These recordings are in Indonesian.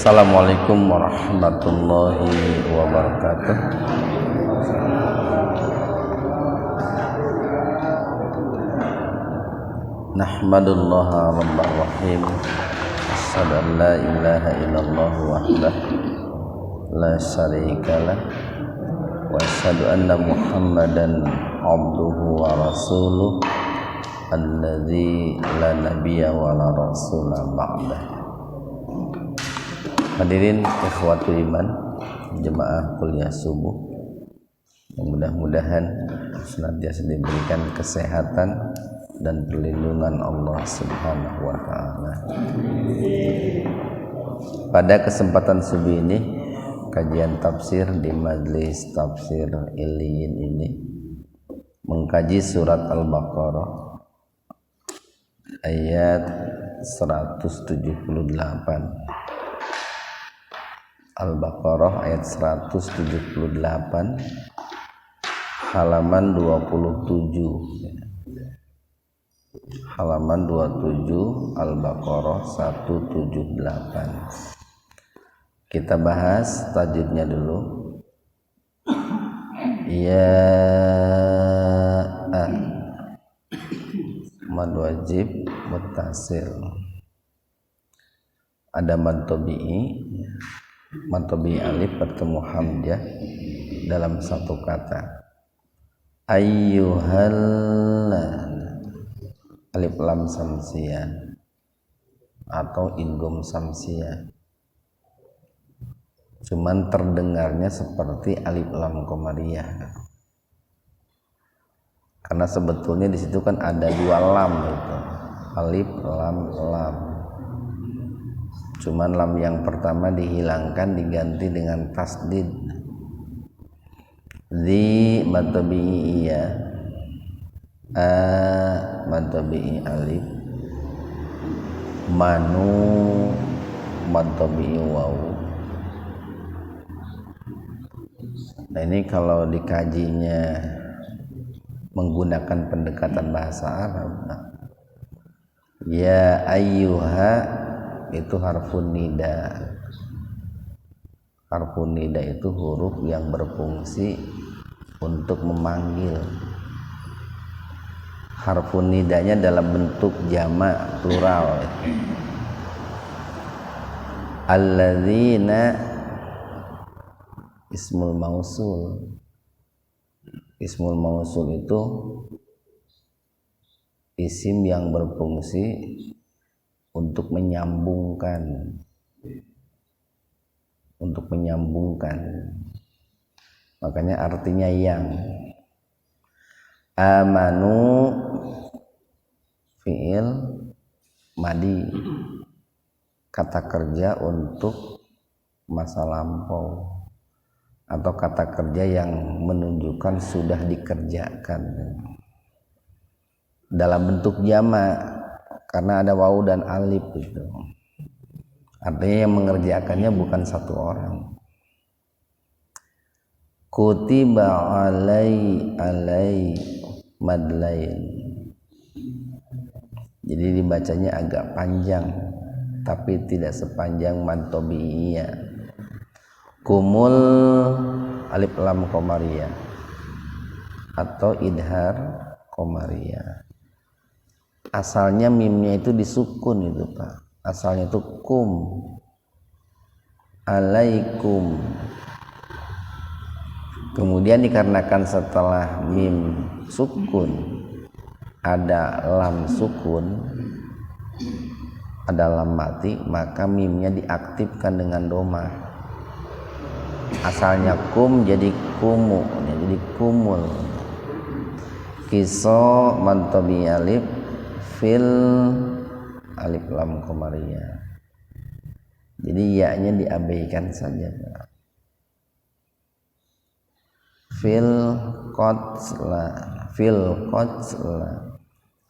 Assalamualaikum warahmatullahi wabarakatuh. Nahmadullaha rabbal rahim. Asyhadu an la ilaha illallah wahdahu la syarikalah wa asyhadu anna Muhammadan abduhu wa rasuluh alladzi la nabiyya wa la rasula ba'dah. Hadirin ikhwatul iman, jemaah kuliah subuh, mudah-mudahan senantiasa diberikan kesehatan dan perlindungan Allah Subhanahu wa taala. Pada kesempatan subuh ini, kajian tafsir di Majelis Tafsir Iliyin ini mengkaji surat Al-Baqarah ayat 178. Al-Baqarah ayat 178 halaman 27. Halaman 27 Al-Baqarah 178. Kita bahas tajwidnya dulu. Ya mad wajib muttasil. Ada mad tabi'i, mad tabi'i alif bertemu hamzah dalam satu kata. Ayyuhal alif lam samsiyah atau idgham samsiyah, cuman terdengarnya seperti alif lam qamariyah, karena sebetulnya di situ kan ada dua lam itu, alif lam lam, cuman lam yang pertama dihilangkan diganti dengan tasdid. Di matabi'iyah, matabi'i alif, manu matabi'i waw. Nah ini kalau dikajinya menggunakan pendekatan bahasa Arab, ya ayyuha itu harfun nida. Harfun nida itu huruf yang berfungsi untuk memanggil. Harfun nidanya dalam bentuk jamak plural. Alladzina ismul mausul. Ismul mausul itu isim yang berfungsi untuk menyambungkan, makanya artinya yang. Amanu fi'il madi, kata kerja untuk masa lampau atau kata kerja yang menunjukkan sudah dikerjakan dalam bentuk jamak karena ada waw dan alif itu. Artinya yang mengerjakannya bukan satu orang. Kutiba alai madlain. Jadi dibacanya agak panjang tapi tidak sepanjang mad tabi'iyah. Kumul alif lam qamariyah atau idhar qamariyah. Asalnya mimnya itu disukun itu Pak. Asalnya itu kum, alaikum. Kemudian dikarenakan setelah mim sukun ada lam sukun, ada lam mati, maka mimnya diaktifkan dengan domah. Asalnya kum jadi kumu, jadi kumul. Kiso mantobi alif fil alif lam qamariyah. Jadi ya-nya diabaikan saja. Fil qatla.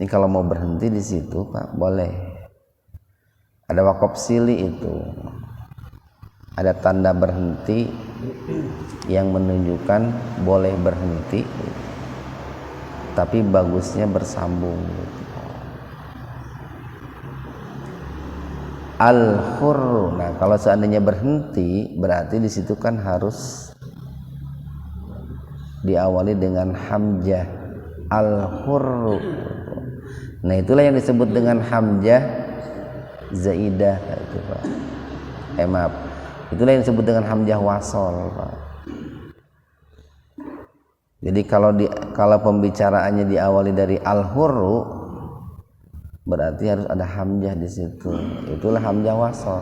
Ini kalau mau berhenti di situ Pak boleh. Ada wakaf sili itu. Ada tanda berhenti yang menunjukkan boleh berhenti. Tapi bagusnya bersambung. Al-hurru. Nah, kalau seandainya berhenti berarti di situ kan harus diawali dengan hamzah al-hurru. Nah, itulah yang disebut dengan hamzah zaidah itu, Pak. Maaf. Itulah yang disebut dengan hamzah wasol, Pak. Jadi kalau pembicaraannya diawali dari al-hurru berarti harus ada hamzah di situ. Itulah hamzah wasol.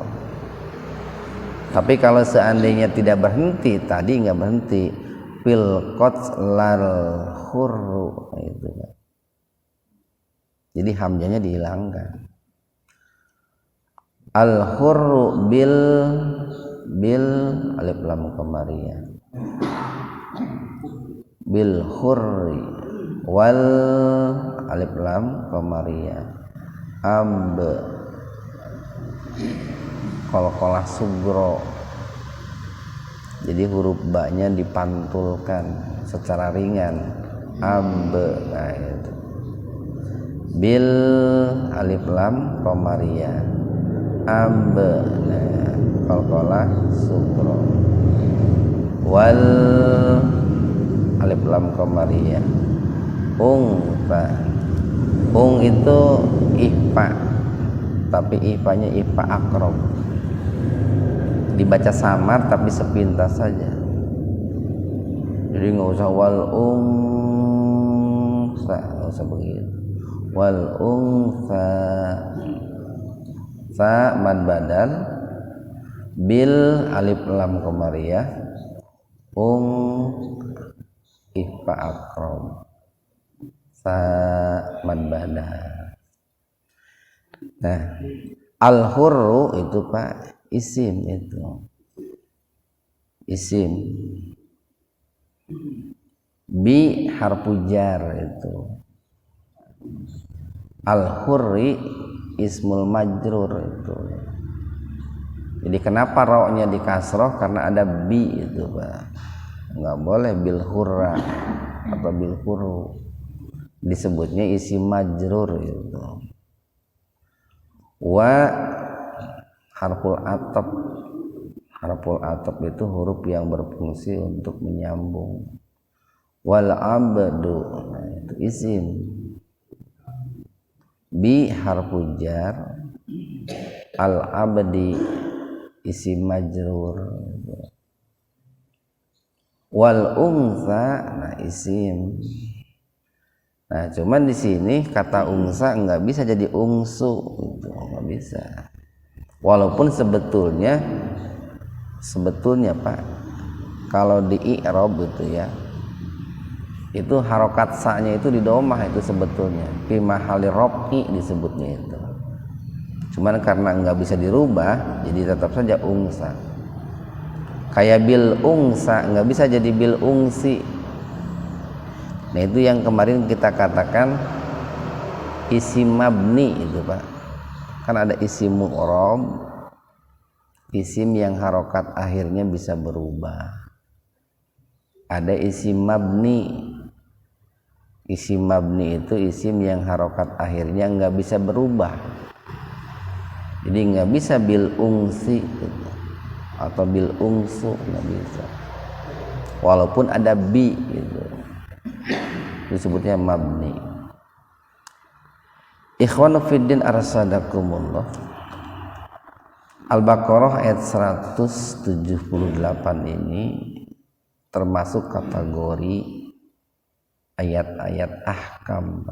Tapi kalau seandainya tidak berhenti, tadi nggak berhenti, fil qatlal hurru itu. Jadi hamzahnya dihilangkan. Al hurru bil alif lam qamariyah. Bil hurri wal alif lam qamariyah. Ab qalqalah sugro. Jadi huruf ba-nya dipantulkan secara ringan. Ab, nah itu. Bil alif lam qamariyah. Ab, nah qalqalah sugro. Wal alif lam qamariyah. Itu ihfa, tapi ihfanya ihfa akrob, dibaca samar tapi sepintas saja. Jadi nggak usah wal nggak usah begitu. Wal fa mad badal bil alif lam qamariyah ihfa akrob fa mad badal. Nah, al-hurru itu Pak isim itu. Isim. Bi harfu jar itu. Al-hurri ismul majrur itu. Jadi kenapa ra-nya dikasroh? Karena ada bi itu Pak. Enggak boleh bil hurra atau bil hurru. Disebutnya isim majrur itu. Wa harful ataf itu huruf yang berfungsi untuk menyambung. Wal abdu, nah itu isim. Bi harfu jar, al abdi isim majrur. Wal unsa, nah isim. Nah, cuman di sini kata unsa nggak bisa jadi ungsu, itu nggak bisa. Walaupun sebetulnya Pak, kalau di i'rab itu ya, itu harokat sa-nya itu di domah itu sebetulnya, fi mahali raf'i disebutnya itu. Cuman karena nggak bisa dirubah, jadi tetap saja ungsa. Kayak bil ungsa nggak bisa jadi bil ungsi. Nah, itu yang kemarin kita katakan isim mabni itu Pak. Kan ada isim mu'rab, isim yang harokat akhirnya bisa berubah. Ada isim mabni. Isim mabni itu isim yang harokat akhirnya nggak bisa berubah. Jadi nggak bisa bil ungsi gitu. Atau bil ungsu, nggak bisa. Walaupun ada bi gitu. Disebutnya mabni. Ikhwanu fiddin arsadakumullah. Al-Baqarah ayat 178 ini termasuk kategori ayat-ayat ahkam.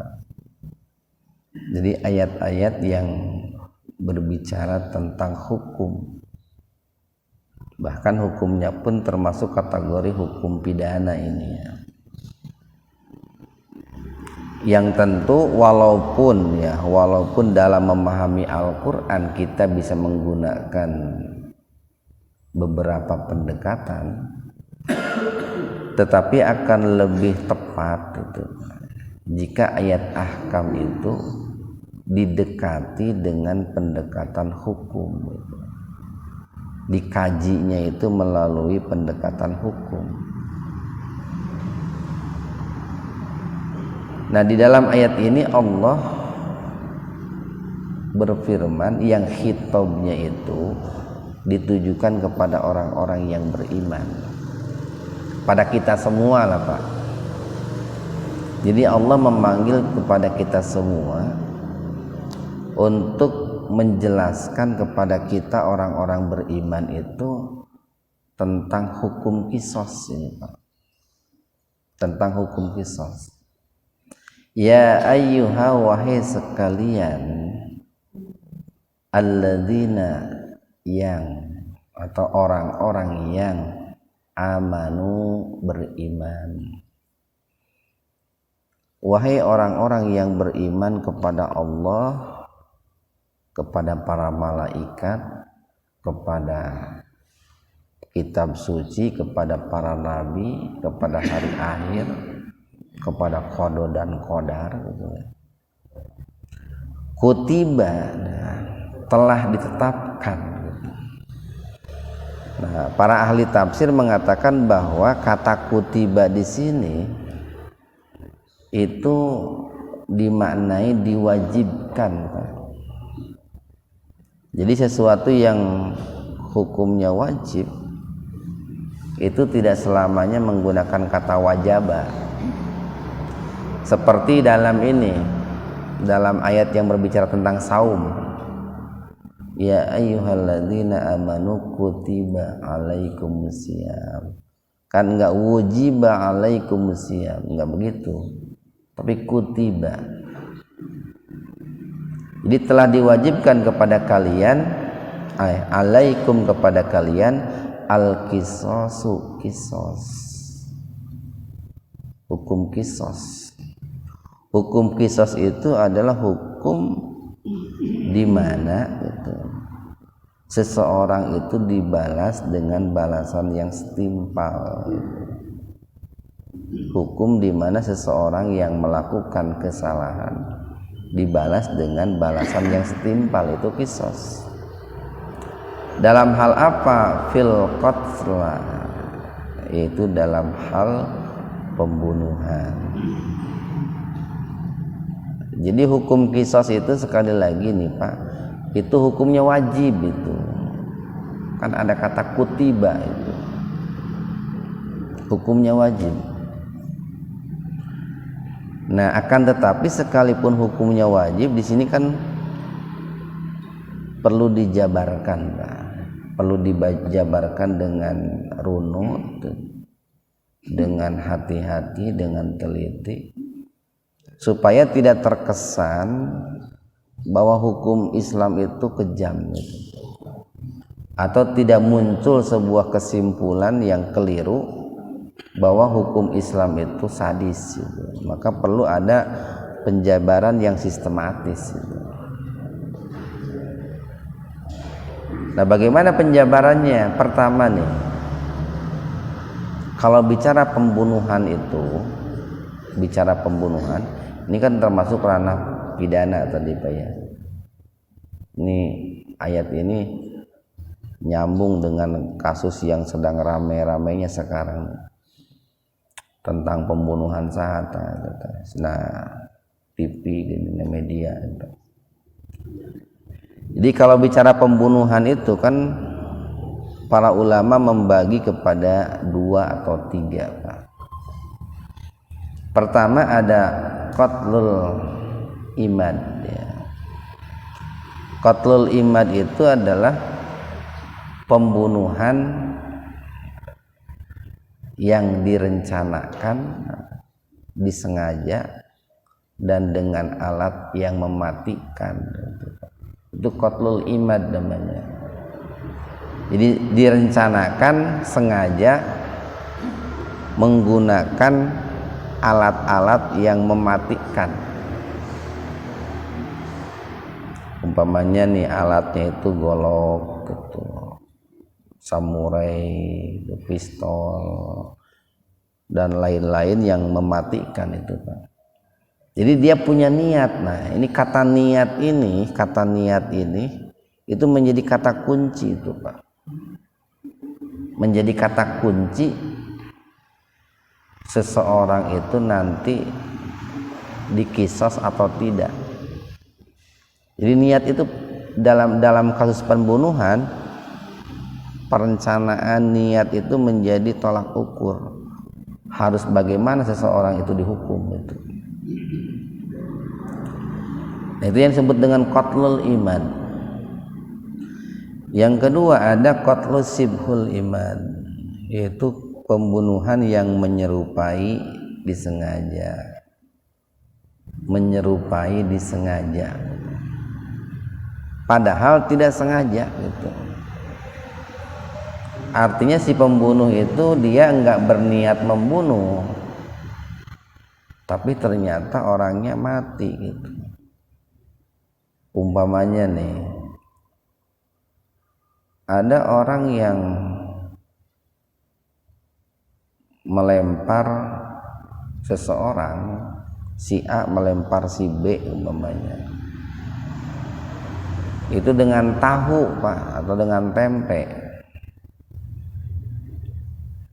Jadi ayat-ayat yang berbicara tentang hukum. Bahkan hukumnya pun termasuk kategori hukum pidana ini ya. Yang tentu walaupun dalam memahami Al-Quran kita bisa menggunakan beberapa pendekatan, tetapi akan lebih tepat itu jika ayat ahkam itu didekati dengan pendekatan hukum, dikajinya itu melalui pendekatan hukum. Nah, di dalam ayat ini Allah berfirman yang khitabnya itu ditujukan kepada orang-orang yang beriman, pada kita semua lah Pak. Jadi Allah memanggil kepada kita semua untuk menjelaskan kepada kita orang-orang beriman itu tentang hukum qisas ini Pak. Tentang hukum qisas. Ya ayyuha wahai sekalian alladzina yang atau orang-orang yang amanu beriman. Wahai orang-orang yang beriman kepada Allah, kepada para malaikat, kepada kitab suci, kepada para nabi, kepada hari akhir, kepada qada dan qadar gitu. Kutiba, telah ditetapkan. Nah, para ahli tafsir mengatakan bahwa kata kutiba di sini itu dimaknai diwajibkan. Jadi sesuatu yang hukumnya wajib itu tidak selamanya menggunakan kata wajaba. Seperti dalam ini, dalam ayat yang berbicara tentang saum. Ya ayyuhalladzina amanu kutiba alaikumusiyam. Kan enggak wujiba alaikumusiyam, enggak begitu. Tapi kutiba. Jadi telah diwajibkan kepada kalian, alaikum kepada kalian al-qisasu, qisas. Hukum qisas. Hukum qisas itu adalah hukum di mana itu seseorang itu dibalas dengan balasan yang setimpal. Hukum di mana seseorang yang melakukan kesalahan dibalas dengan balasan yang setimpal, itu qisas. Dalam hal apa? Fil qatla, yaitu dalam hal pembunuhan. Jadi hukum qisas itu sekali lagi nih Pak, itu hukumnya wajib itu. Kan ada kata kutiba itu. Hukumnya wajib. Nah, akan tetapi sekalipun hukumnya wajib, di sini kan perlu dijabarkan, Pak. Perlu dijabarkan dengan runut, dengan hati-hati, dengan teliti, supaya tidak terkesan bahwa hukum Islam itu kejam gitu. Atau tidak muncul sebuah kesimpulan yang keliru bahwa hukum Islam itu sadis gitu. Maka perlu ada penjabaran yang sistematis gitu. Nah, bagaimana penjabarannya? Pertama nih, kalau bicara pembunuhan itu, bicara pembunuhan, ini kan termasuk ranah pidana tadi Pak ya. Ini ayat ini nyambung dengan kasus yang sedang rame-ramenya sekarang tentang pembunuhan sahata, nah TV di media itu. Jadi kalau bicara pembunuhan itu kan para ulama membagi kepada 2 atau 3 Pak. Pertama ada qatlul imad ya. Qatlul imad itu adalah pembunuhan yang direncanakan, disengaja, dan dengan alat yang mematikan. Itu qatlul imad namanya. Jadi direncanakan, sengaja, menggunakan alat-alat yang mematikan. Umpamanya nih alatnya itu golok gitu, samurai, pistol, dan lain-lain yang mematikan itu Pak. Jadi dia punya niat. Nah, ini kata niat ini itu menjadi kata kunci itu Pak. Menjadi kata kunci seseorang itu nanti diqisas atau tidak. Jadi niat itu dalam kasus pembunuhan, perencanaan niat itu menjadi tolak ukur harus bagaimana seseorang itu dihukum itu. Nah, itu yang disebut dengan qatlul iman. Yang kedua ada qatlus sibhul iman, yaitu pembunuhan yang menyerupai disengaja. Menyerupai disengaja. Padahal tidak sengaja gitu. Artinya si pembunuh itu dia enggak berniat membunuh, tapi ternyata orangnya mati gitu. Umpamanya nih, ada orang yang melempar seseorang, si A melempar si B umpamanya, itu dengan tahu Pak atau dengan tempe,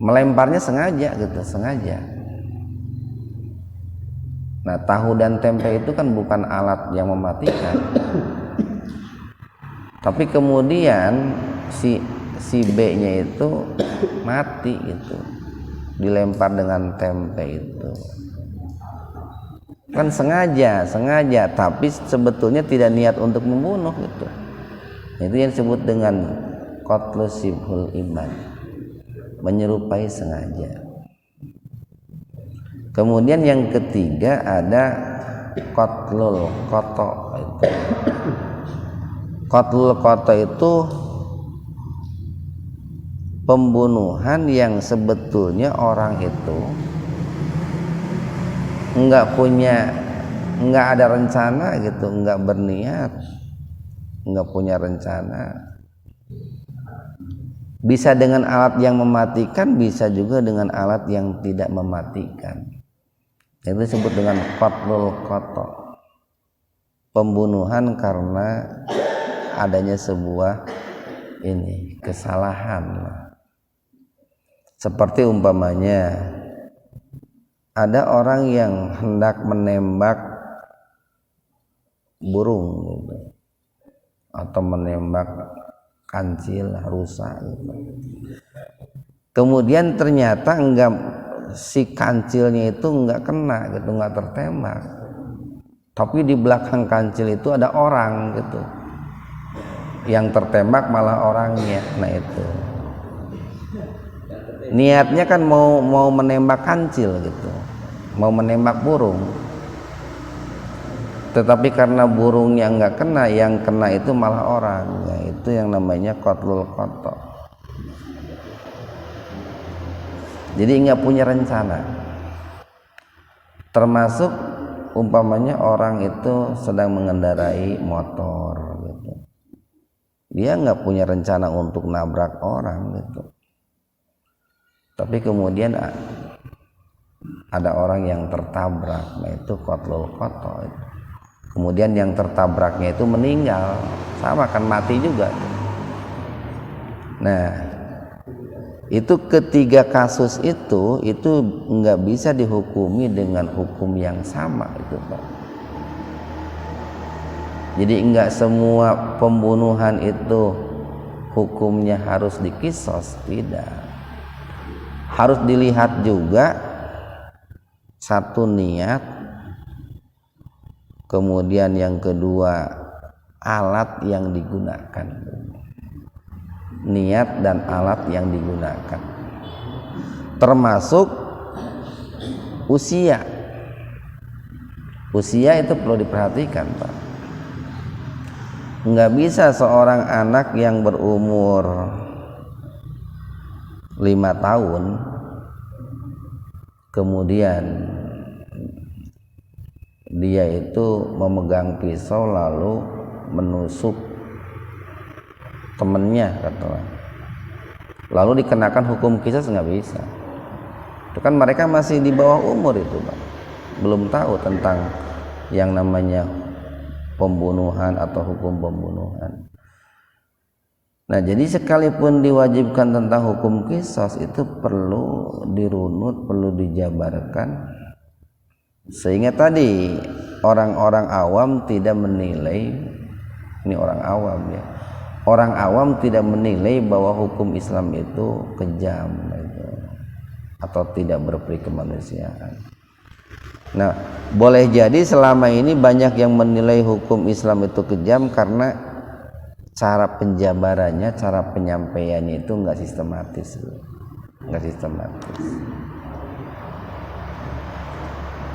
melemparnya sengaja gitu, sengaja. Nah, tahu dan tempe itu kan bukan alat yang mematikan, tapi kemudian si B-nya itu mati gitu, dilempar dengan tempe itu kan sengaja, tapi sebetulnya tidak niat untuk membunuh gitu. Itu yang disebut dengan qatlus sibhul iman, menyerupai sengaja. Kemudian yang ketiga ada qatlul qata. Qatlul qata itu pembunuhan yang sebetulnya orang itu enggak ada rencana gitu, enggak berniat, enggak punya rencana. Bisa dengan alat yang mematikan, bisa juga dengan alat yang tidak mematikan. Itu disebut dengan qatlul qata, pembunuhan karena adanya sebuah kesalahan. Seperti umpamanya ada orang yang hendak menembak burung gitu, atau menembak kancil rusa gitu. Kemudian ternyata si kancilnya itu enggak kena gitu, enggak tertembak, tapi di belakang kancil itu ada orang gitu, yang tertembak malah orangnya. Nah, itu niatnya kan mau menembak kancil gitu, mau menembak burung, tetapi karena burungnya enggak kena, yang kena itu malah orang. Nah, itu yang namanya qatlul qata. Jadi enggak punya rencana. Termasuk umpamanya orang itu sedang mengendarai motor gitu, dia enggak punya rencana untuk nabrak orang gitu, tapi kemudian ada orang yang tertabrak. Nah, itu qatlul qata. Kemudian yang tertabraknya itu meninggal, sama kan mati juga. Nah, itu ketiga kasus itu nggak bisa dihukumi dengan hukum yang sama itu Pak. Jadi nggak semua pembunuhan itu hukumnya harus diqisas, tidak. Harus dilihat juga satu niat, kemudian yang kedua alat yang digunakan, niat dan alat yang digunakan, termasuk usia itu perlu diperhatikan Pak. Nggak bisa seorang anak yang berumur 5 tahun kemudian dia itu memegang pisau lalu menusuk temennya katakan, lalu dikenakan hukum qisas, nggak bisa. Itu kan mereka masih di bawah umur itu Pak, belum tahu tentang yang namanya pembunuhan atau hukum pembunuhan. Nah, jadi sekalipun diwajibkan tentang hukum qisas, itu perlu dirunut, perlu dijabarkan, sehingga tadi orang-orang awam tidak menilai Ini orang awam ya. Orang awam tidak menilai bahwa hukum Islam itu kejam gitu, atau tidak berperi kemanusiaan. Nah, boleh jadi selama ini banyak yang menilai hukum Islam itu kejam karena cara penjabarannya, cara penyampaiannya itu enggak sistematis.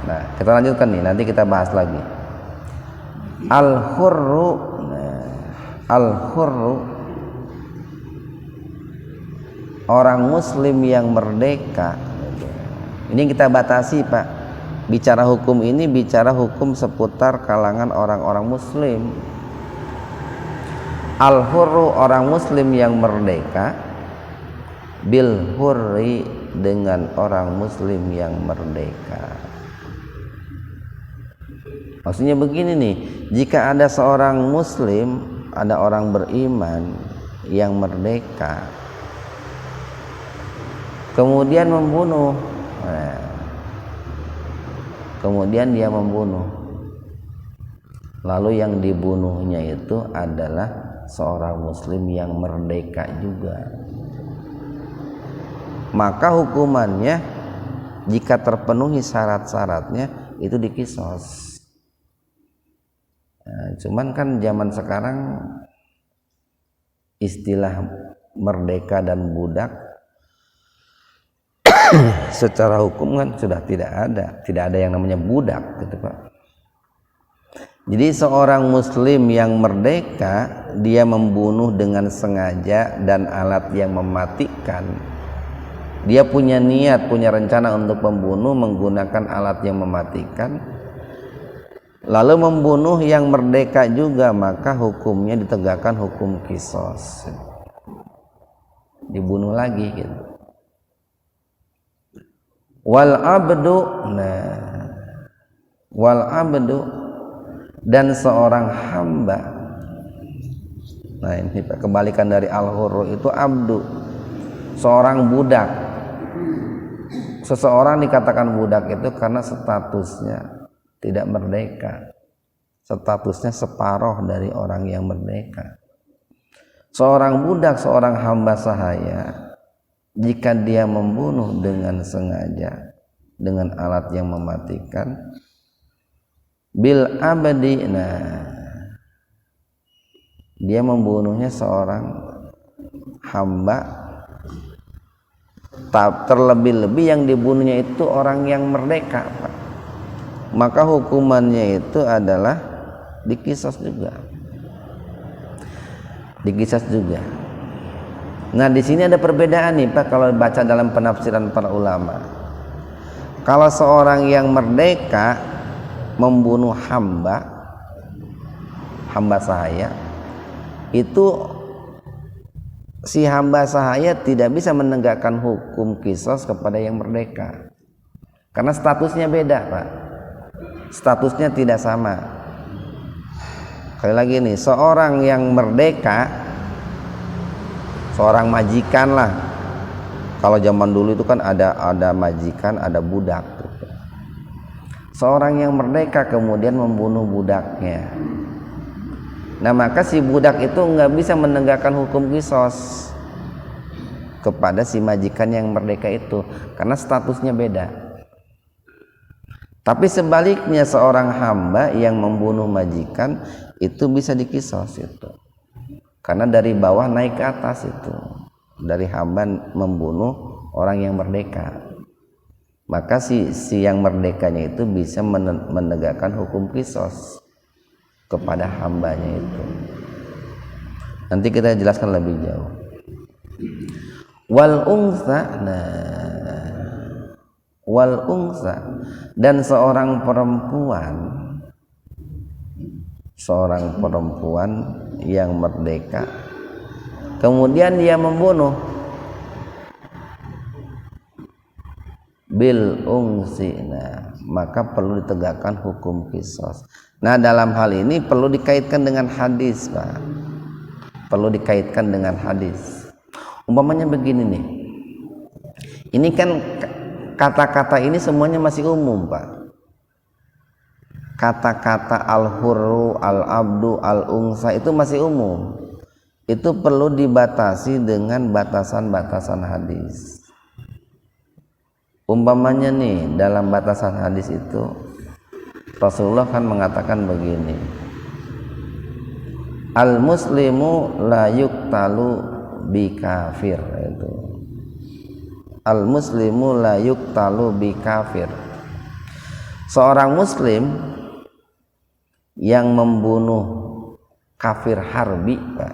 Nah, kita lanjutkan nih, nanti kita bahas lagi. Al-hurru, al-hurru, orang muslim yang merdeka. Ini kita batasi, Pak. Bicara hukum ini bicara hukum seputar kalangan orang-orang muslim. Al-hurru, orang muslim yang merdeka, bil hurri, dengan orang muslim yang merdeka. Maksudnya begini nih, jika ada seorang muslim, ada orang beriman yang merdeka, kemudian membunuh, kemudian dia membunuh, lalu yang dibunuhnya itu adalah seorang muslim yang merdeka juga, maka hukumannya jika terpenuhi syarat-syaratnya itu dikisos. Nah, cuman kan zaman sekarang istilah merdeka dan budak secara hukum kan sudah tidak ada yang namanya budak gitu, Pak. Jadi seorang muslim yang merdeka, dia membunuh dengan sengaja dan alat yang mematikan. Dia punya niat, punya rencana untuk membunuh menggunakan alat yang mematikan, lalu membunuh yang merdeka juga, maka hukumnya ditegakkan hukum kisos, dibunuh lagi gitu. Wal abdu, wal abdu, dan seorang hamba. Nah, ini kebalikan dari al-hurru itu abdu, seorang budak. Seseorang dikatakan budak itu karena statusnya tidak merdeka, statusnya separuh dari orang yang merdeka. Seorang budak, seorang hamba sahaya, jika dia membunuh dengan sengaja dengan alat yang mematikan, bil abadi, dia membunuhnya seorang hamba, terlebih-lebih yang dibunuhnya itu orang yang merdeka, Pak, maka hukumannya itu adalah dikisos juga. Nah, di sini ada perbedaan nih, Pak, kalau baca dalam penafsiran para ulama. Kalau seorang yang merdeka membunuh hamba sahaya, itu si hamba sahaya tidak bisa menegakkan hukum kisos kepada yang merdeka, karena statusnya beda, Pak. Statusnya tidak sama. Sekali lagi nih, seorang yang merdeka, seorang majikan lah. Kalau zaman dulu itu kan ada majikan, ada budak. Seorang yang merdeka kemudian membunuh budaknya. Nah, maka si budak itu nggak bisa menegakkan hukum kisos kepada si majikan yang merdeka itu, karena statusnya beda. Tapi sebaliknya, seorang hamba yang membunuh majikan itu bisa dikisos itu, karena dari bawah naik ke atas itu, dari hamba membunuh orang yang merdeka, maka si yang merdekanya itu bisa menegakkan hukum kisos kepada hambanya itu. Nanti kita jelaskan lebih jauh. Wal unsa, wal unsa, dan seorang perempuan yang merdeka kemudian dia membunuh, bil ungsi, maka perlu ditegakkan hukum kisos. Nah, dalam hal ini perlu dikaitkan dengan hadis, Pak. Perlu dikaitkan dengan hadis. Umpamanya begini nih, ini kan kata-kata ini semuanya masih umum, Pak. kata-kata al-hurru, al-abdu, al-unsa itu masih umum. Itu perlu dibatasi dengan batasan-batasan hadis. Umpamanya nih, dalam batasan hadis itu Rasulullah kan mengatakan begini, al-muslimu la yuqtalu bi kafir. Itu al-muslimu la yuqtalu bi kafir. Seorang muslim yang membunuh kafir harbi, Pak,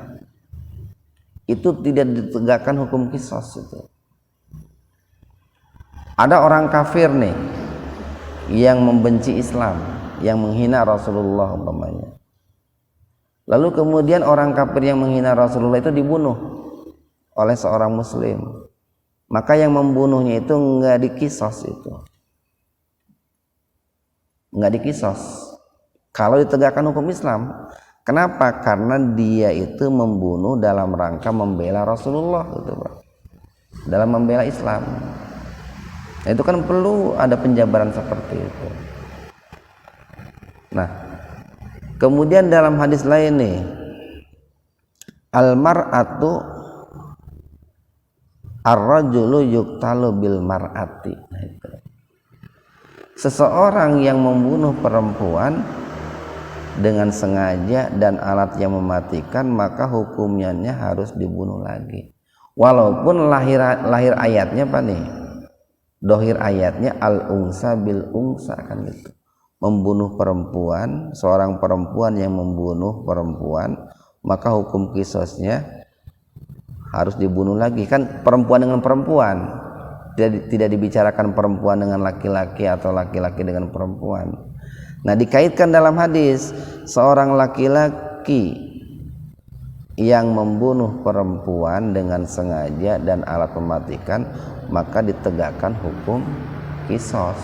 itu tidak ditegakkan hukum qisas. Itu ada orang kafir nih yang membenci Islam, yang menghina Rasulullah umpamanya. Lalu kemudian orang kafir yang menghina Rasulullah itu dibunuh oleh seorang muslim. Maka yang membunuhnya itu enggak diqisas, itu enggak diqisas kalau ditegakkan hukum Islam. Kenapa? Karena dia itu membunuh dalam rangka membela Rasulullah, gitu, Pak. Dalam membela Islam. Nah, itu kan perlu ada penjabaran seperti itu. Nah, kemudian dalam hadis lain nih, al-mar'atu ar-rajulu yuqtalu bil mar'ati. Nah, itu. Seseorang yang membunuh perempuan dengan sengaja dan alat yang mematikan, maka hukumnya harus dibunuh lagi. Walaupun lahir ayatnya Pak nih, dohir ayatnya al-unsa bil unsa, kan gitu. Membunuh perempuan, seorang perempuan yang membunuh perempuan, maka hukum qisasnya harus dibunuh lagi. Kan perempuan dengan perempuan, tidak dibicarakan perempuan dengan laki-laki atau laki-laki dengan perempuan. Nah, dikaitkan dalam hadis, seorang laki-laki yang membunuh perempuan dengan sengaja dan alat mematikan, maka ditegakkan hukum qisas.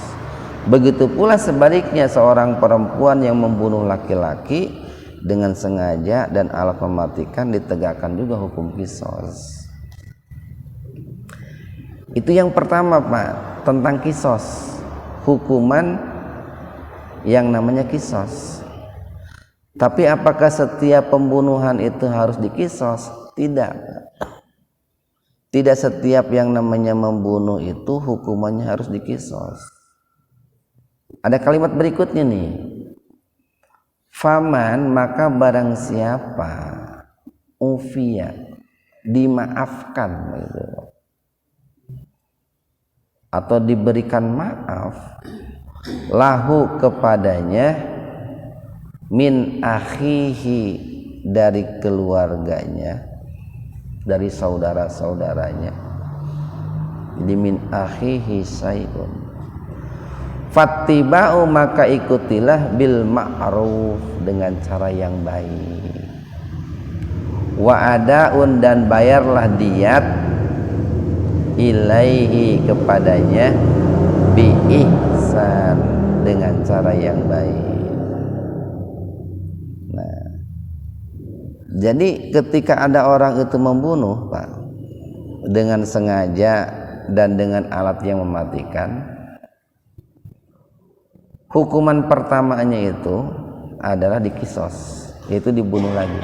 Begitu pula sebaliknya, seorang perempuan yang membunuh laki-laki dengan sengaja dan alat mematikan, ditegakkan juga hukum qisas. Itu yang pertama, Pak, tentang qisas, hukuman yang namanya qisas. Tapi apakah setiap pembunuhan itu harus diqisas? Tidak. Tidak setiap yang namanya membunuh itu hukumannya harus diqisas. Ada kalimat berikutnya nih, faman, maka barang siapa, ufiya, dimaafkan gitu, atau diberikan maaf, lahu kepadanya, min akhihi, dari keluarganya, dari saudara-saudaranya. Jadi min akhihi sayun, fattiba'u, maka ikutilah, bil ma'ruf, dengan cara yang baik, wa adaun, dan bayarlah diyat, ilaihi, kepadanya, bi ihsan, dengan cara yang baik. Nah, jadi ketika ada orang itu membunuh, Pak, dengan sengaja dan dengan alat yang mematikan, hukuman pertamanya itu adalah diqisas, yaitu dibunuh lagi.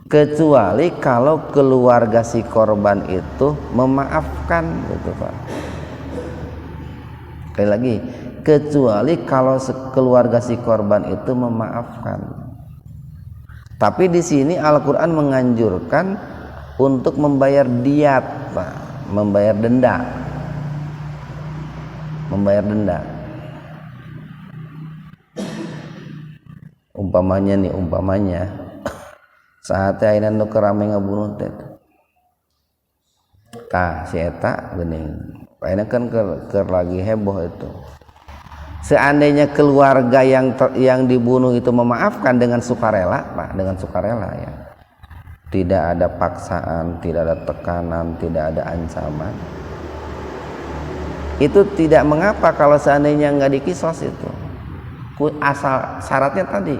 Kecuali kalau keluarga si korban itu memaafkan, gitu, Pak. Sekali lagi, kecuali kalau keluarga si korban itu memaafkan. Tapi di sini Al-Qur'an menganjurkan untuk membayar diyat, Pak, membayar denda. Membayar denda. Umpamanya saat ayeuna nu kerame ngabunuh teh, tah si eta geuning, ayeuna kan keur lagi heboh itu. Seandainya keluarga yang dibunuh itu memaafkan dengan sukarela, Pak, dengan sukarela, ya, tidak ada paksaan, tidak ada tekanan, tidak ada ancaman, itu tidak mengapa kalau seandainya nggak diqisas. Itu asal syaratnya tadi,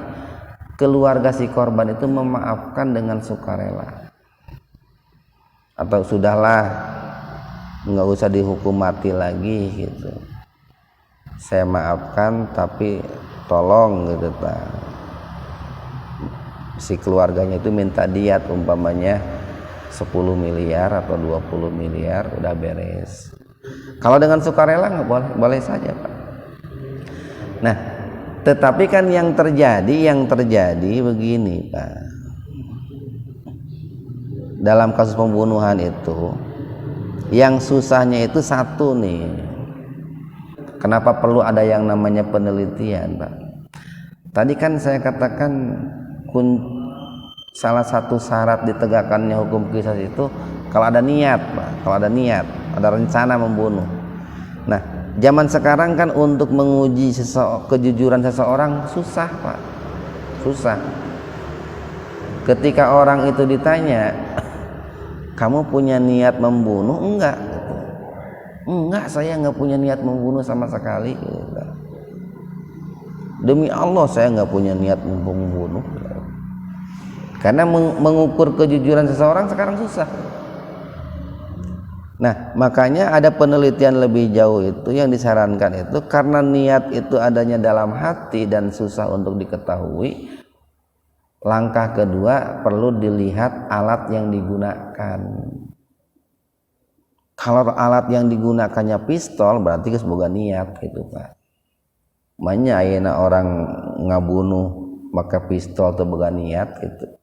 keluarga si korban itu memaafkan dengan sukarela, atau sudahlah nggak usah dihukum mati lagi, gitu. saya maafkan tapi tolong gitu Pak, si keluarganya itu minta diat umpamanya 10 miliar atau 20 miliar, udah beres. Kalau dengan sukarela nggak boleh, boleh saja Pak. Nah, tetapi kan yang terjadi begini Pak, dalam kasus pembunuhan itu yang susahnya itu satu nih. Kenapa perlu ada yang namanya penelitian Pak? Tadi kan saya katakan salah satu syarat ditegakkannya hukum qisas itu kalau ada niat Pak, kalau ada niat, ada rencana membunuh. Nah, zaman sekarang kan untuk menguji kejujuran seseorang susah Pak, susah. Ketika orang itu ditanya, kamu punya niat membunuh? Enggak, enggak, saya enggak punya niat membunuh sama sekali. Demi Allah saya enggak punya niat membunuh. Karena mengukur kejujuran seseorang sekarang susah. Nah, makanya ada penelitian lebih jauh itu yang disarankan itu karena niat itu adanya dalam hati dan susah untuk diketahui. Langkah kedua perlu dilihat alat yang digunakan. Kalau alat yang digunakannya pistol berarti geus boga niat gitu Pak. Manya ayeuna orang ngabunuh maka pistol teu boga niat gitu.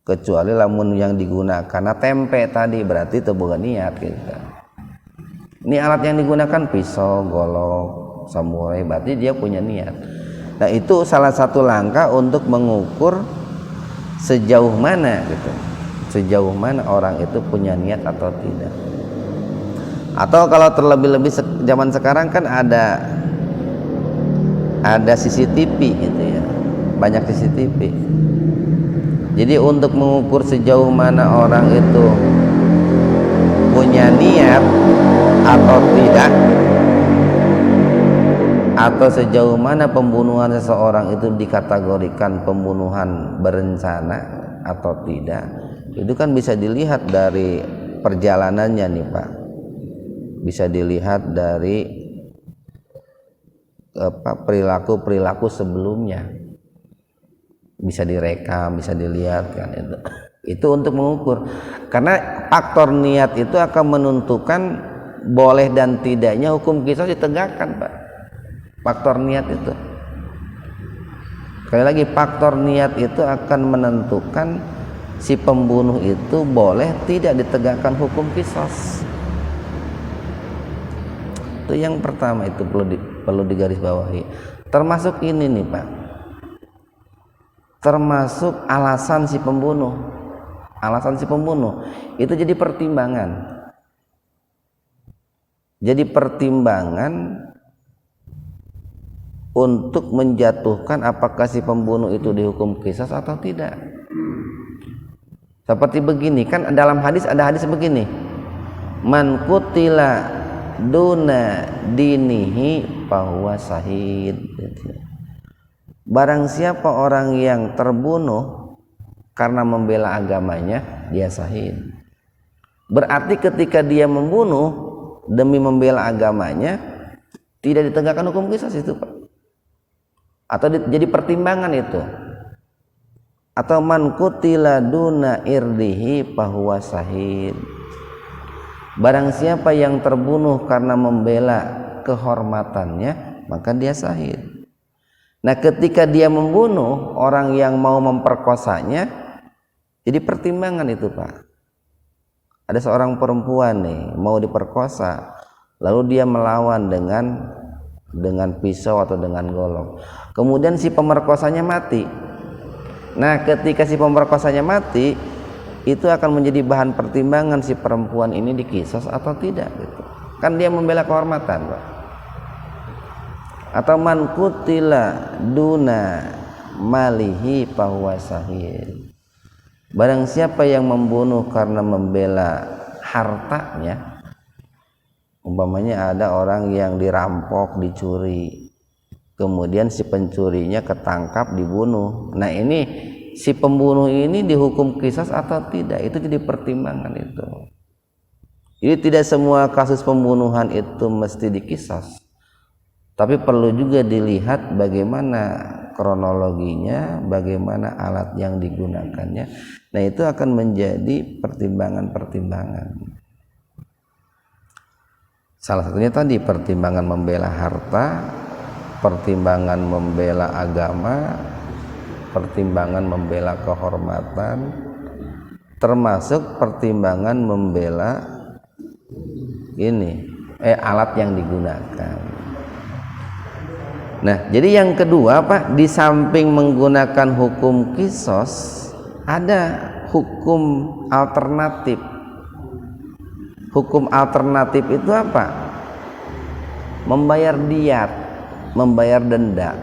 Kecuali lamun yang digunakan tempe tadi berarti teu boga niat gitu. Ini alat yang digunakan pisau, golok, samurai berarti dia punya niat. Nah, itu salah satu langkah untuk mengukur sejauh mana gitu. Sejauh mana orang itu punya niat atau tidak. Atau kalau terlebih-lebih zaman sekarang kan ada CCTV gitu ya. Banyak CCTV. Jadi untuk mengukur sejauh mana orang itu punya niat atau tidak, atau sejauh mana pembunuhan seseorang itu dikategorikan pembunuhan berencana atau tidak, itu kan bisa dilihat dari perjalanannya nih Pak, bisa dilihat dari perilaku sebelumnya, bisa direkam, bisa dilihat kan itu untuk mengukur. Karena faktor niat itu akan menentukan boleh dan tidaknya hukum qisas ditegakkan Pak. Faktor niat itu, sekali lagi, faktor niat itu akan menentukan si pembunuh itu boleh tidak ditegakkan hukum qisas. Itu yang pertama, itu perlu digarisbawahi. Termasuk ini nih Pak, termasuk alasan si pembunuh. Alasan si pembunuh itu jadi pertimbangan. Jadi pertimbangan untuk menjatuhkan apakah si pembunuh itu dihukum qisas atau tidak. Seperti begini kan, dalam hadis ada hadis begini, man qutila duna dinihi fahuwa syahid. Barang siapa orang yang terbunuh karena membela agamanya, dia syahid. Berarti ketika dia membunuh demi membela agamanya, tidak ditegakkan hukum qisas itu Pak, atau jadi pertimbangan itu. Atau man qutila duna irdihi fahuwa syahid. Barang siapa yang terbunuh karena membela kehormatannya, maka dia syahid. Nah, ketika dia membunuh orang yang mau memperkosanya, jadi pertimbangan itu Pak. Ada seorang perempuan nih mau diperkosa, lalu dia melawan dengan pisau atau dengan golok. Kemudian si pemerkosanya mati. Nah, ketika si pemerkosanya mati, itu akan menjadi bahan pertimbangan si perempuan ini diqisas atau tidak gitu. Kan dia membela kehormatan Pak. Atau man qutila duna malihi fahuwa syahid. Barang siapa yang membunuh karena membela hartanya, umpamanya ada orang yang dirampok, dicuri, kemudian si pencurinya ketangkap, dibunuh. Nah, ini si pembunuh ini dihukum qisas atau tidak, itu jadi pertimbangan itu. Jadi tidak semua kasus pembunuhan itu mesti diqisas. Tapi perlu juga dilihat bagaimana kronologinya, bagaimana alat yang digunakannya. Nah, itu akan menjadi pertimbangan-pertimbangan. Salah satunya tadi pertimbangan membela harta, pertimbangan membela agama, pertimbangan membela kehormatan, termasuk pertimbangan membela alat yang digunakan. Nah, jadi yang kedua Pak, di samping menggunakan hukum kisos, ada hukum alternatif. Hukum alternatif itu apa? Membayar diat, membayar denda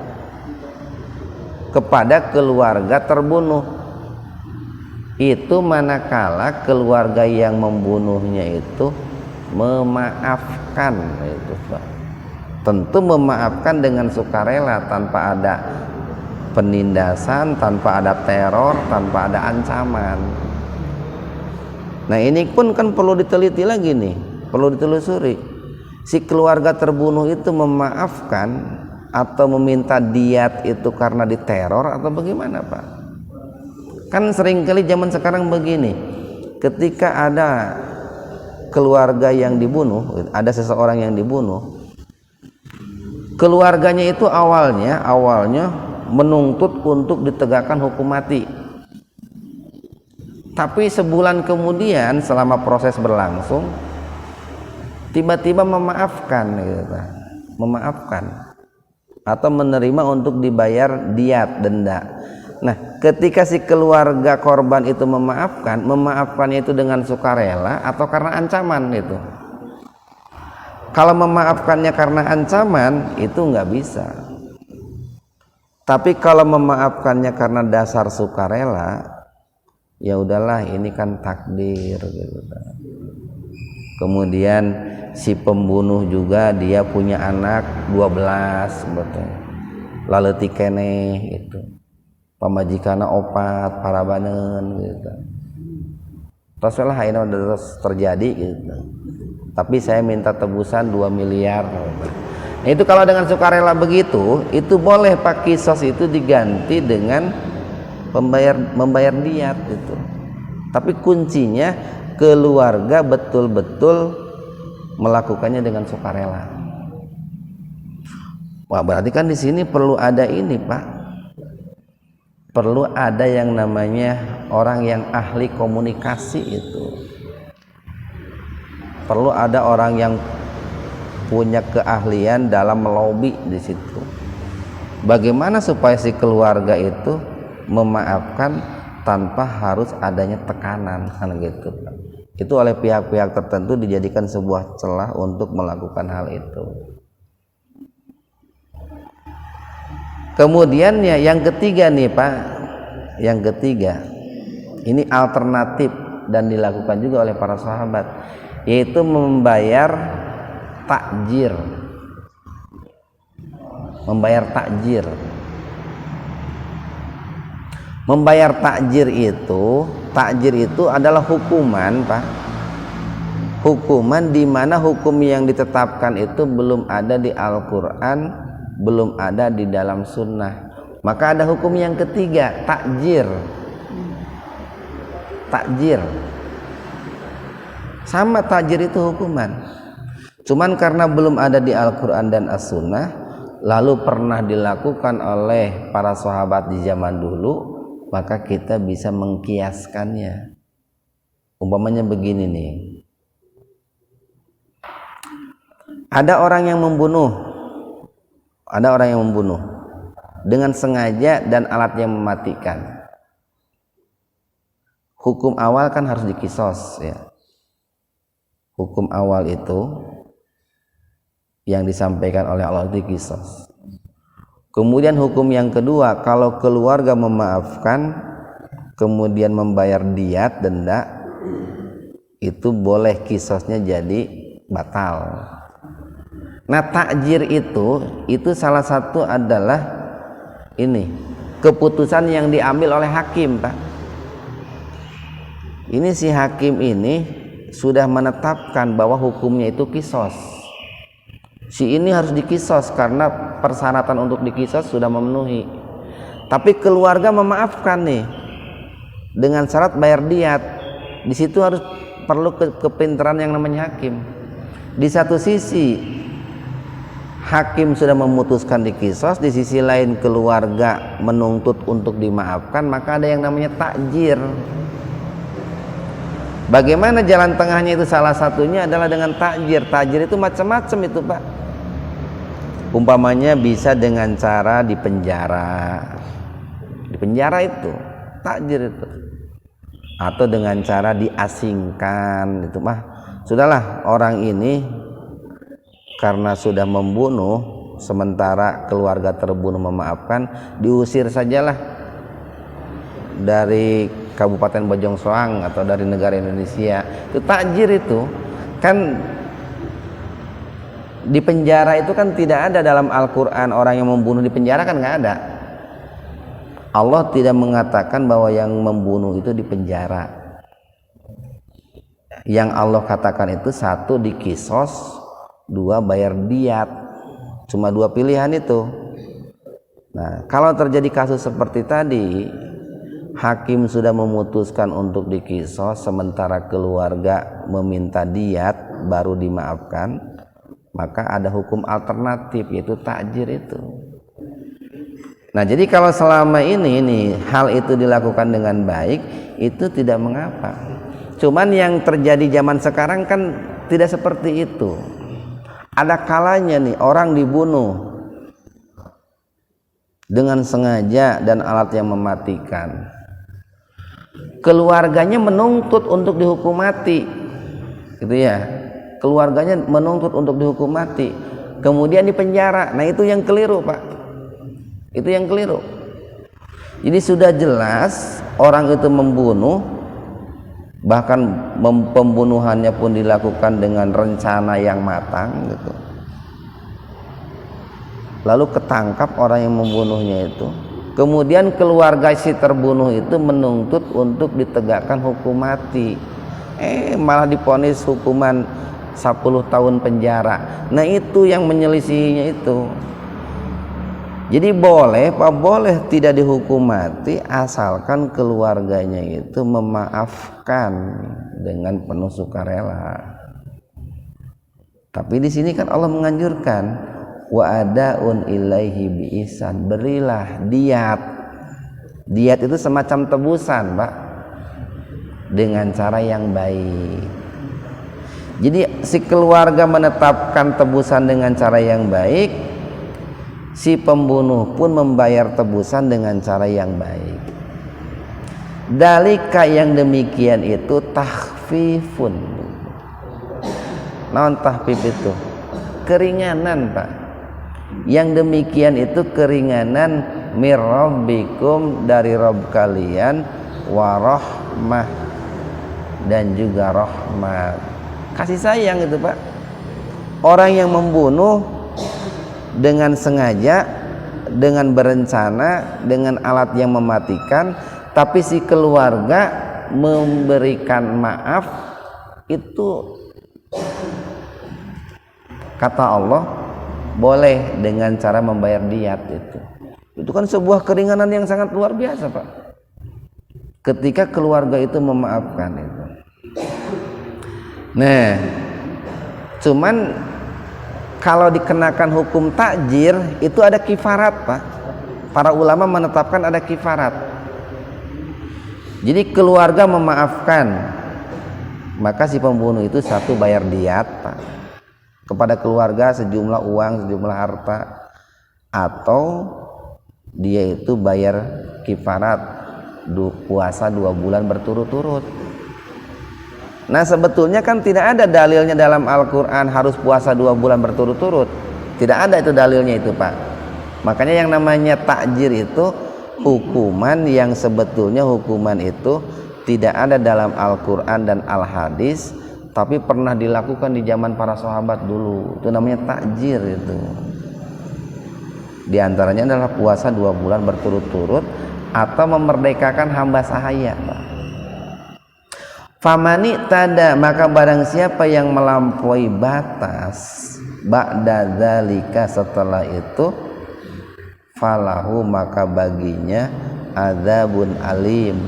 kepada keluarga terbunuh. Itu manakala keluarga yang membunuhnya itu memaafkan, itu Pak. Tentu memaafkan dengan sukarela, tanpa ada penindasan, tanpa ada teror, tanpa ada ancaman. Nah, ini pun kan perlu diteliti lagi nih, perlu ditelusuri. Si keluarga terbunuh itu memaafkan atau meminta diat itu karena diteror atau bagaimana Pak? Kan seringkali zaman sekarang begini, ketika ada keluarga yang dibunuh, ada seseorang yang dibunuh, keluarganya itu awalnya menuntut untuk ditegakkan hukum mati. Tapi sebulan kemudian selama proses berlangsung, tiba-tiba memaafkan atau menerima untuk dibayar diat, denda. Nah, ketika si keluarga korban itu memaafkannya itu dengan sukarela atau karena ancaman itu. Kalau memaafkannya karena ancaman itu nggak bisa. Tapi kalau memaafkannya karena dasar sukarela, ya udahlah, ini kan takdir gitu. Kemudian si pembunuh juga dia punya anak 12 betul. Lalu tikene itu. Pamajikana opat parabanen gitu. Terus lah ini terus terjadi gitu. Tapi saya minta tebusan 2 miliar. Nah, itu kalau dengan sukarela begitu, itu boleh Pak, kisos itu diganti dengan membayar diat itu. Tapi kuncinya keluarga betul-betul melakukannya dengan sukarela. Wah, berarti kan di sini perlu ada ini Pak. Perlu ada yang namanya orang yang ahli komunikasi itu. Perlu ada orang yang punya keahlian dalam melobi di situ. Bagaimana supaya si keluarga itu memaafkan tanpa harus adanya tekanan, kan gitu. Itu oleh pihak-pihak tertentu dijadikan sebuah celah untuk melakukan hal itu. Kemudian ya yang ketiga nih Pak, yang ketiga ini alternatif dan dilakukan juga oleh para sahabat, yaitu membayar takjir. Membayar takjir. Membayar takjir itu adalah hukuman Pak. Hukuman di mana hukum yang ditetapkan itu belum ada di Al-Quran, belum ada di dalam sunnah. Maka ada hukum yang ketiga, takjir. Takjir sama takjir itu hukuman, cuman karena belum ada di Al-Quran dan As-Sunnah, lalu pernah dilakukan oleh para sahabat di zaman dulu, maka kita bisa mengkiaskannya. Umpamanya begini nih, ada orang yang membunuh dengan sengaja dan alat yang mematikan. Hukum awal kan harus dikisos ya. Hukum awal itu yang disampaikan oleh Allah dikisos. Kemudian hukum yang kedua, kalau keluarga memaafkan kemudian membayar diat, denda, itu boleh kisosnya jadi batal. Nah, takjir itu salah satu adalah ini keputusan yang diambil oleh hakim Pak. Ini si hakim ini sudah menetapkan bahwa hukumnya itu kisos. si ini harus dikisos karena persyaratan untuk dikisos sudah memenuhi. Tapi keluarga memaafkan nih dengan syarat bayar diat. Di situ harus perlu kepintaran yang namanya hakim. Di satu sisi hakim sudah memutuskan dikisos, di sisi lain keluarga menuntut untuk dimaafkan, maka ada yang namanya takjir. Bagaimana jalan tengahnya itu? Salah satunya adalah dengan takjir. Takjir itu macam-macam itu, Pak. Umpamanya bisa dengan cara dipenjara. Dipenjara itu takjir itu. Atau dengan cara diasingkan itu mah. Sudahlah, orang ini karena sudah membunuh, sementara keluarga terbunuh memaafkan, diusir sajalah dari Kabupaten Bojong Soang atau dari negara Indonesia. Itu takjir itu kan. Di penjara itu kan tidak ada dalam Al-Quran orang yang membunuh di penjara, kan nggak ada. Allah tidak mengatakan bahwa yang membunuh itu di penjara. Yang Allah katakan itu satu dikisos, dua bayar diat. Cuma dua pilihan itu. Nah, kalau terjadi kasus seperti tadi, hakim sudah memutuskan untuk dikisos, sementara keluarga meminta diat baru dimaafkan, maka ada hukum alternatif, yaitu takjir itu. Nah, jadi kalau selama ini nih hal itu dilakukan dengan baik, itu tidak mengapa. Cuman yang terjadi zaman sekarang kan tidak seperti itu. Ada kalanya nih orang dibunuh dengan sengaja dan alat yang mematikan. Keluarganya menuntut untuk dihukum mati, gitu ya. Keluarganya menuntut untuk dihukum mati, kemudian dipenjara. Nah, itu yang keliru, Pak. Itu yang keliru. Jadi sudah jelas orang itu membunuh, bahkan pembunuhannya pun dilakukan dengan rencana yang matang gitu. Lalu ketangkap orang yang membunuhnya itu. Kemudian keluarga si terbunuh itu menuntut untuk ditegakkan hukum mati. Malah divonis hukuman 10 tahun penjara. Nah, itu yang menyelisihinya itu. Jadi boleh, Pak, boleh tidak dihukum mati asalkan keluarganya itu memaafkan dengan penuh sukarela. Tapi di sini kan Allah menganjurkan wa adaun ilaihi bi ihsan, berilah diat. Diat itu semacam tebusan, Pak, dengan cara yang baik. Jadi si keluarga menetapkan tebusan dengan cara yang baik, si pembunuh pun membayar tebusan dengan cara yang baik. Dalika yang demikian itu takhfifun. Naon takhfif itu? Keringanan, Pak. Yang demikian itu keringanan mirabbikum, dari Rabb kalian, warahmah, dan juga rahmat. Kasih sayang itu, Pak. Orang yang membunuh dengan sengaja, dengan berencana, dengan alat yang mematikan, tapi si keluarga memberikan maaf, itu kata Allah boleh dengan cara membayar diat itu. Itu kan sebuah keringanan yang sangat luar biasa, Pak. Ketika keluarga itu memaafkan itu. Nah, cuman kalau dikenakan hukum takjir itu ada kifarat, Pak. Para ulama menetapkan ada kifarat. Jadi keluarga memaafkan, maka si pembunuh itu satu bayar diat, Pak, kepada keluarga sejumlah uang, sejumlah harta, atau dia itu bayar kifarat puasa 2 bulan berturut-turut. Nah, sebetulnya kan tidak ada dalilnya dalam Al-Quran harus puasa 2 bulan berturut-turut. Tidak ada itu dalilnya itu, Pak. Makanya yang namanya takjir itu hukuman yang sebetulnya hukuman itu tidak ada dalam Al-Quran dan Al-Hadis, tapi pernah dilakukan di zaman para sahabat dulu. Itu namanya takjir itu. Di antaranya adalah puasa 2 bulan berturut-turut atau memerdekakan hamba sahaya, Pak. famani tada, maka barang siapa yang melampaui batas ba'da dzalika, setelah itu, falahu, maka baginya adzabun alim,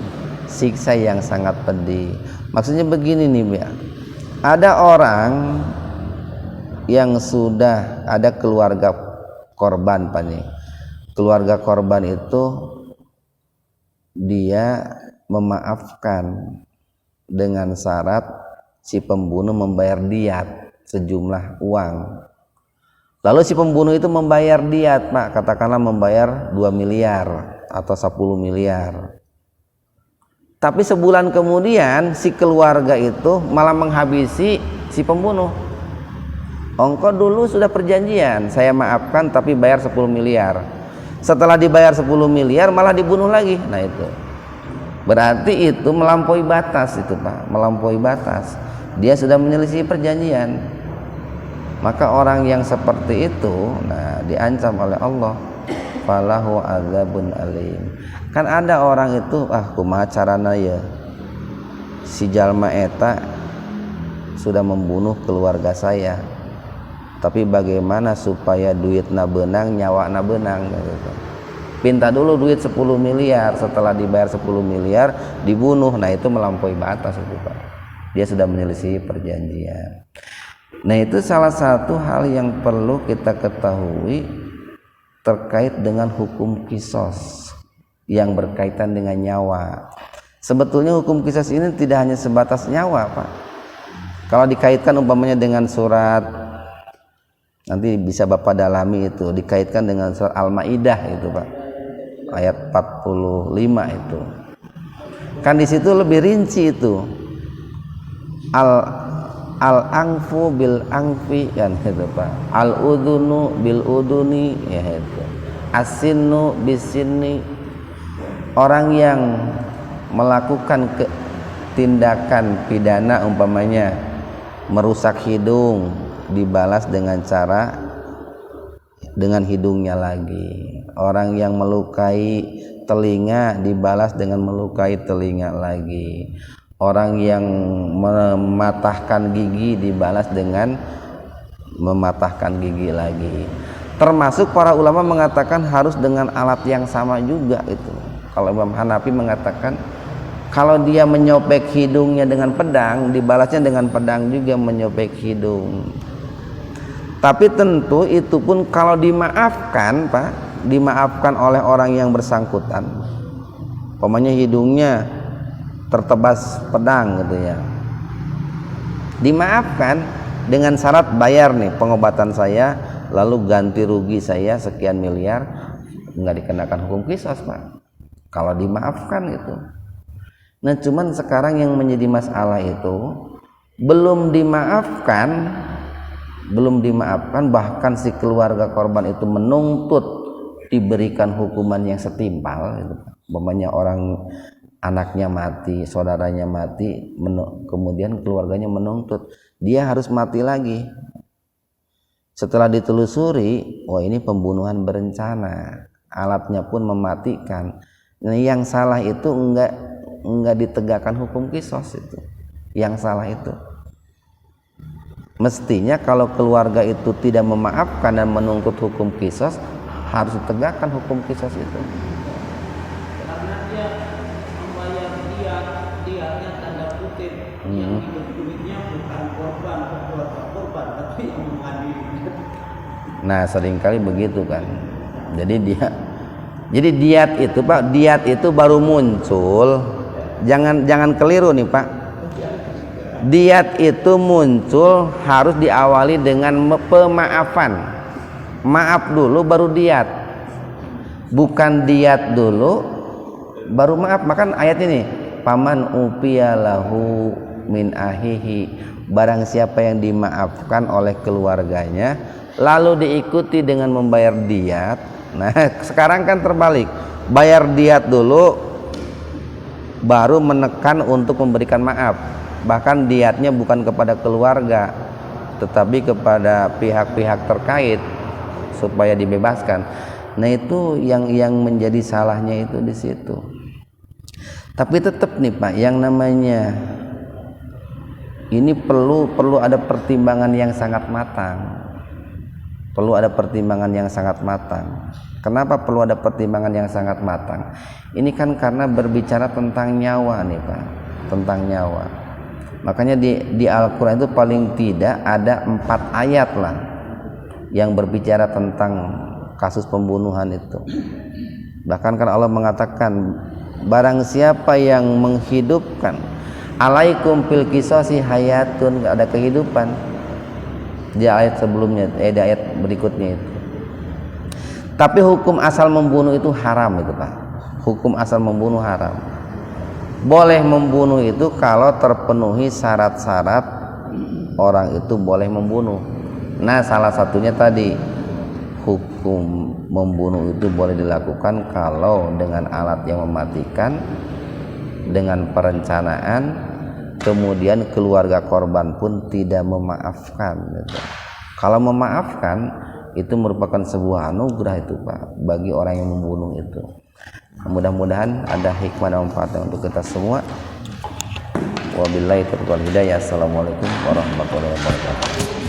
siksa yang sangat pedih. Maksudnya begini nih ya, ada orang yang sudah ada keluarga korban Pak nih. Keluarga korban itu dia memaafkan dengan syarat si pembunuh membayar diat sejumlah uang. Lalu si pembunuh itu membayar diat Pak, katakanlah membayar 2 miliar atau 10 miliar. Tapi sebulan kemudian si keluarga itu malah menghabisi si pembunuh. Engkau dulu sudah perjanjian, saya maafkan tapi bayar 10 miliar. Setelah dibayar 10 miliar malah dibunuh lagi. Nah itu berarti itu melampaui batas itu Pak, melampaui batas. Dia sudah menyelisih perjanjian. Maka orang yang seperti itu nah diancam oleh Allah, falahu adzabun alim. Kan ada orang itu kumaha carana ya si jalma eta sudah membunuh keluarga saya, tapi bagaimana supaya duitna benang, nyawakna benang gitu. Pinta dulu duit 10 miliar, setelah dibayar 10 miliar dibunuh. Nah itu melampaui batas itu Pak, dia sudah menyelisih perjanjian. Nah itu salah satu hal yang perlu kita ketahui terkait dengan hukum qisas yang berkaitan dengan nyawa. Sebetulnya hukum qisas ini tidak hanya sebatas nyawa Pak. Kalau dikaitkan umpamanya dengan surat, nanti bisa Bapak dalami itu, dikaitkan dengan surat Al-Maidah itu Pak, ayat 45 itu. Kan di situ lebih rinci itu. Al-angfu bil angfi kan gitu Pak. Al-udhunu bil udhuni ya itu. As-sinnu bis sinni. Orang yang melakukan tindakan pidana umpamanya merusak hidung dibalas dengan cara dengan hidungnya lagi. Orang yang melukai telinga dibalas dengan melukai telinga lagi. Orang yang mematahkan gigi dibalas dengan mematahkan gigi lagi. Termasuk para ulama mengatakan harus dengan alat yang sama juga itu. Kalau Imam Hanafi mengatakan kalau dia menyopek hidungnya dengan pedang, dibalasnya dengan pedang juga menyopek hidung. Tapi tentu itu pun kalau dimaafkan Pak, dimaafkan oleh orang yang bersangkutan. Pokoknya hidungnya tertebas pedang gitu ya, dimaafkan dengan syarat bayar nih pengobatan saya, lalu ganti rugi saya sekian miliar, nggak dikenakan hukum qisas Pak kalau dimaafkan itu. Nah cuman sekarang yang menjadi masalah itu belum dimaafkan, bahkan si keluarga korban itu menuntut diberikan hukuman yang setimpal gitu. Umpamanya orang anaknya mati, saudaranya mati, kemudian keluarganya menuntut dia harus mati lagi. Setelah ditelusuri, wah ini pembunuhan berencana, alatnya pun mematikan. Nah, yang salah itu enggak ditegakkan hukum qisas itu. Yang salah itu. Mestinya kalau keluarga itu tidak memaafkan dan menuntut hukum qisas, harus ditegakkan hukum qisas itu. Yang hidup-hidupnya bukan korban, keluarga korban, tapi yang mengadili. Nah seringkali begitu kan. Jadi diat itu Pak, diat itu baru muncul. Jangan keliru nih Pak. Diat itu muncul harus diawali dengan pemaafan. Maaf dulu baru diat. Bukan diat dulu baru maaf. Makan ayat ini, paman upiyalahu min ahihi, barang siapa yang dimaafkan oleh keluarganya lalu diikuti dengan membayar diat. Nah sekarang kan terbalik, bayar diat dulu baru menekan untuk memberikan maaf. Bahkan diatnya bukan kepada keluarga tetapi kepada pihak-pihak terkait supaya dibebaskan. Nah itu yang menjadi salahnya itu di situ. Tapi tetap nih Pak, yang namanya ini perlu ada pertimbangan yang sangat matang. Perlu ada pertimbangan yang sangat matang. Kenapa perlu ada pertimbangan yang sangat matang? Ini kan karena berbicara tentang nyawa nih Pak, tentang nyawa. Makanya di Al-Quran itu paling tidak ada 4 ayat lah yang berbicara tentang kasus pembunuhan itu. Bahkan kan Allah mengatakan, barang siapa yang menghidupkan, alaikum fil qisasi hayatun, ada kehidupan. Di ayat sebelumnya, di ayat berikutnya itu. Tapi hukum asal membunuh itu haram itu Pak. Hukum asal membunuh haram. Boleh membunuh itu kalau terpenuhi syarat-syarat orang itu boleh membunuh. Nah, salah satunya tadi, hukum membunuh itu boleh dilakukan kalau dengan alat yang mematikan, dengan perencanaan, kemudian keluarga korban pun tidak memaafkan gitu. Kalau memaafkan itu merupakan sebuah anugerah itu Pak bagi orang yang membunuh itu. Mudah-mudahan ada hikmah dan manfaat untuk kita semua. Wabillahi taufiq wal hidayah. Assalamualaikum warahmatullahi wabarakatuh.